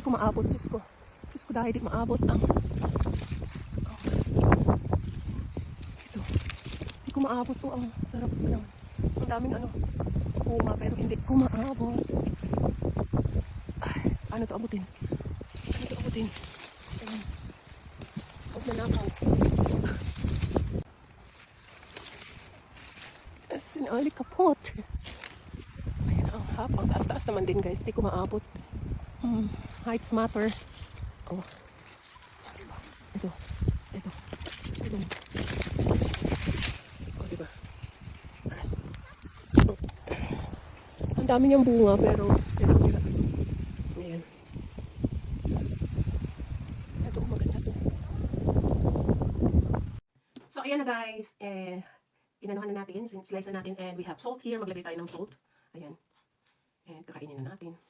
ko maabot, Diyos ko. Diyos ko dahil di maabot ang... Ito. Di ko maabot po ang sarap pa naman. Ang daming ano, bunga pero hindi ko maabot. Ay, paano to abutin? Paano to abutin? Ayan. Huwag na nakaw. Sinali kapot. Ayan ang hapang. Taas-taas naman din guys. Di ko maabot. Heights matter. Oh. Ito. Ito. Ito. Oh, diba? Ang dami niyang bunga pero sira-sira. Ayan. Ito, maganda to. So, ayan na guys. Inanuhan na natin, slice na natin, and we have salt here. Maglagay tayo ng salt. Ayan. And kakainin na natin.